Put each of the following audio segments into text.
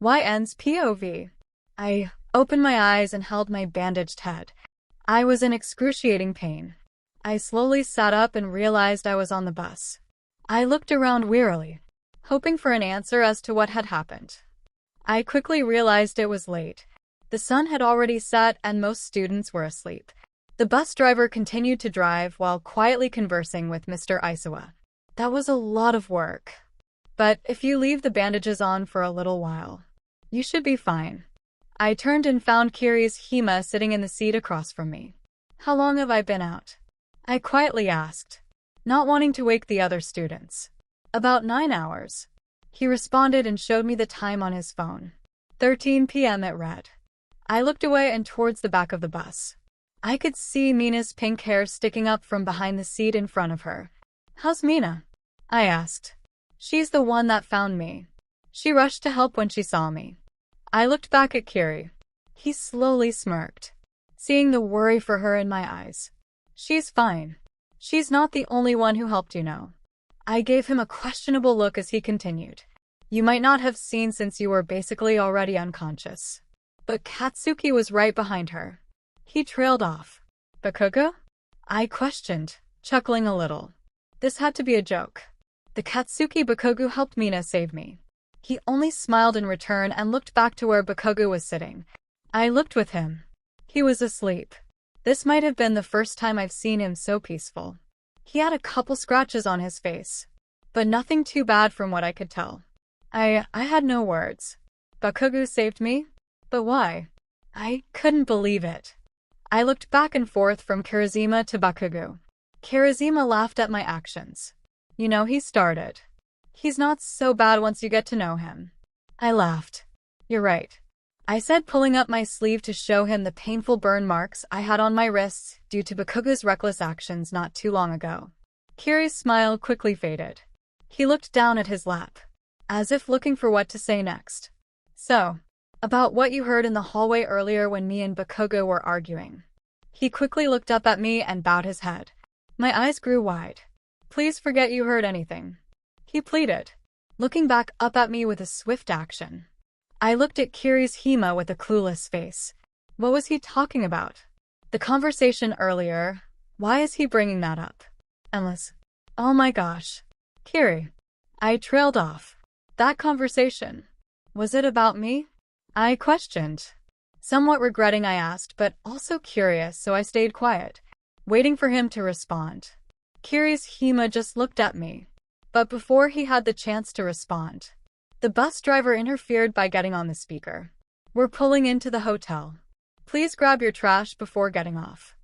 Y ends POV. I opened my eyes and held my bandaged head. I was in excruciating pain. I slowly sat up and realized I was on the bus. I looked around wearily, hoping for an answer as to what had happened. I quickly realized it was late. The sun had already set and most students were asleep. The bus driver continued to drive while quietly conversing with Mr. Aisawa. That was a lot of work. But if you leave the bandages on for a little while, you should be fine. I turned and found Hima sitting in the seat across from me. How long have I been out? I quietly asked, not wanting to wake the other students. About 9 hours. He responded and showed me the time on his phone. 13 p.m. it read. I looked away and towards the back of the bus. I could see Mina's pink hair sticking up from behind the seat in front of her. How's Mina? I asked. She's the one that found me. She rushed to help when she saw me. I looked back at Kiri. He slowly smirked, seeing the worry for her in my eyes. She's fine. She's not the only one who helped, you know. I gave him a questionable look as he continued. You might not have seen since you were basically already unconscious. But Katsuki was right behind her. He trailed off. Bakugo? I questioned, chuckling a little. This had to be a joke. The Katsuki Bakugo helped Mina save me. He only smiled in return and looked back to where Bakugo was sitting. I looked with him. He was asleep. This might have been the first time I've seen him so peaceful. He had a couple scratches on his face, but nothing too bad from what I could tell. I had no words. Bakugo saved me? But why? I couldn't believe it. I looked back and forth from Kirishima to Bakugo. Kirishima laughed at my actions. You know, he started. He's not so bad once you get to know him. I laughed. You're right. I said, pulling up my sleeve to show him the painful burn marks I had on my wrists due to Bakugo's reckless actions not too long ago. Kiri's smile quickly faded. He looked down at his lap, as if looking for what to say next. So, about what you heard in the hallway earlier when me and Bakugo were arguing. He quickly looked up at me and bowed his head. My eyes grew wide. Please forget you heard anything, he pleaded, looking back up at me with a swift action. I looked at Kirishima with a clueless face. What was he talking about? The conversation earlier. Why is he bringing that up? Endless. Oh my gosh. Kiri. I trailed off. That conversation. Was it about me? I questioned. Somewhat regretting I asked, but also curious, so I stayed quiet, waiting for him to respond. Kirishima just looked at me. But before he had the chance to respond, the bus driver interfered by getting on the speaker. We're pulling into the hotel. Please grab your trash before getting off.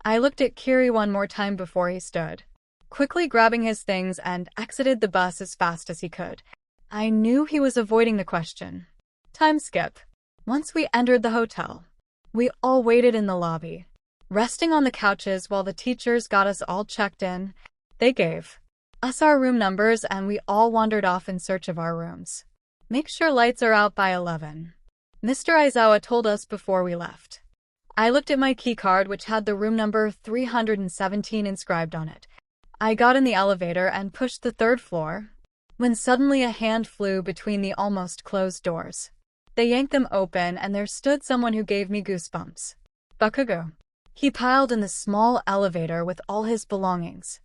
I looked at Kiri one more time before he stood, quickly grabbing his things and exited the bus as fast as he could. I knew he was avoiding the question. Time skip. Once we entered the hotel, we all waited in the lobby, resting on the couches while the teachers got us all checked in. They gave us our room numbers and we all wandered off in search of our rooms. Make sure lights are out by 11. Mr. Aizawa told us before we left. I looked at my keycard, which had the room number 317 inscribed on it. I got in the elevator and pushed the 3rd floor, when suddenly a hand flew between the almost closed doors. They yanked them open and there stood someone who gave me goosebumps. Bakugo. He piled in the small elevator with all his belongings,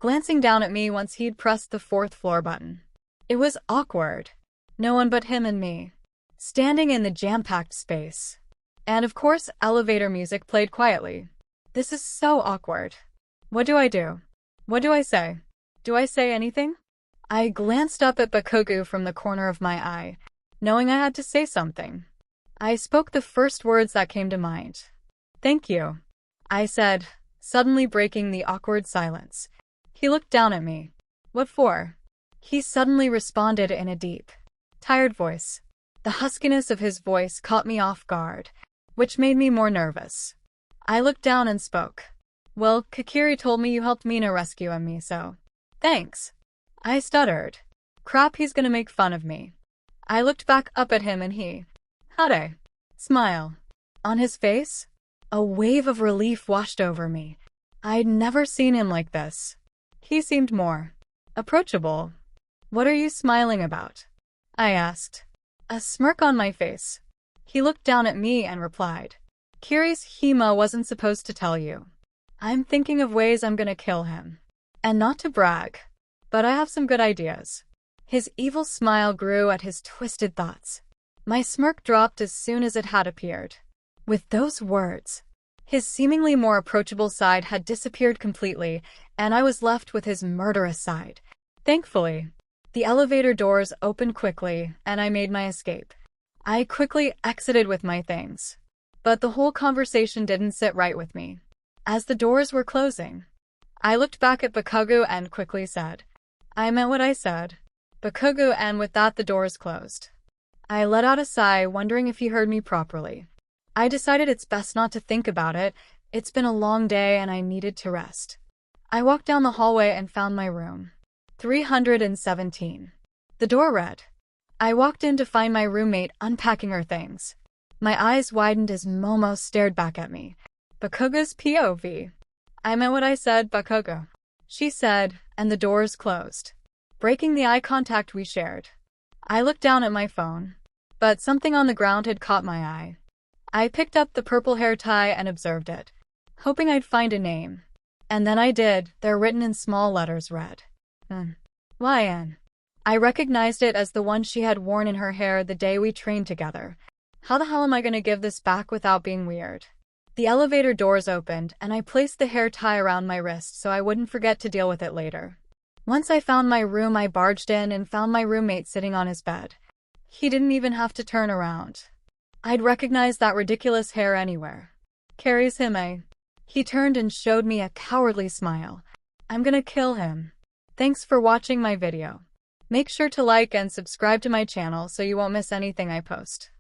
glancing down at me once he'd pressed the 4th floor button. It was awkward. No one but him and me, standing in the jam-packed space. And of course, elevator music played quietly. This is so awkward. What do I do? What do I say? Do I say anything? I glanced up at Bakugo from the corner of my eye, knowing I had to say something. I spoke the first words that came to mind. Thank you, I said, suddenly breaking the awkward silence. He looked down at me. What for? He suddenly responded in a deep, tired voice. The huskiness of his voice caught me off guard, which made me more nervous. I looked down and spoke. Well, Kakiri told me you helped Mina rescue me, so thanks. I stuttered. Crap, he's gonna make fun of me. I looked back up at him and he had a smile on his face. A wave of relief washed over me. I'd never seen him like this. He seemed more approachable. What are you smiling about? I asked. A smirk on my face. He looked down at me and replied, "Curious Hima wasn't supposed to tell you. I'm thinking of ways I'm gonna kill him. And not to brag, but I have some good ideas." His evil smile grew at his twisted thoughts. My smirk dropped as soon as it had appeared. With those words, his seemingly more approachable side had disappeared completely, and I was left with his murderous side. Thankfully, the elevator doors opened quickly, and I made my escape. I quickly exited with my things. But the whole conversation didn't sit right with me. As the doors were closing, I looked back at Bakugo and quickly said, "I meant what I said." Bakugo, and with that the doors closed. I let out a sigh, wondering if he heard me properly. I decided it's best not to think about it. It's been a long day and I needed to rest. I walked down the hallway and found my room. 317. The door read. I walked in to find my roommate unpacking her things. My eyes widened as Momo stared back at me. Bakugo's POV. "I meant what I said, Bakugo," she said, and the doors closed, breaking the eye contact we shared. I looked down at my phone, but something on the ground had caught my eye. I picked up the purple hair tie and observed it, hoping I'd find a name. And then I did. There, written in small letters, read, YN. I recognized it as the one she had worn in her hair the day we trained together. How the hell am I going to give this back without being weird? The elevator doors opened, and I placed the hair tie around my wrist so I wouldn't forget to deal with it later. Once I found my room, I barged in and found my roommate sitting on his bed. He didn't even have to turn around. I'd recognize that ridiculous hair anywhere. "Carries him, eh?" He turned and showed me a cowardly smile. "I'm gonna kill him." Thanks for watching my video. Make sure to like and subscribe to my channel so you won't miss anything I post.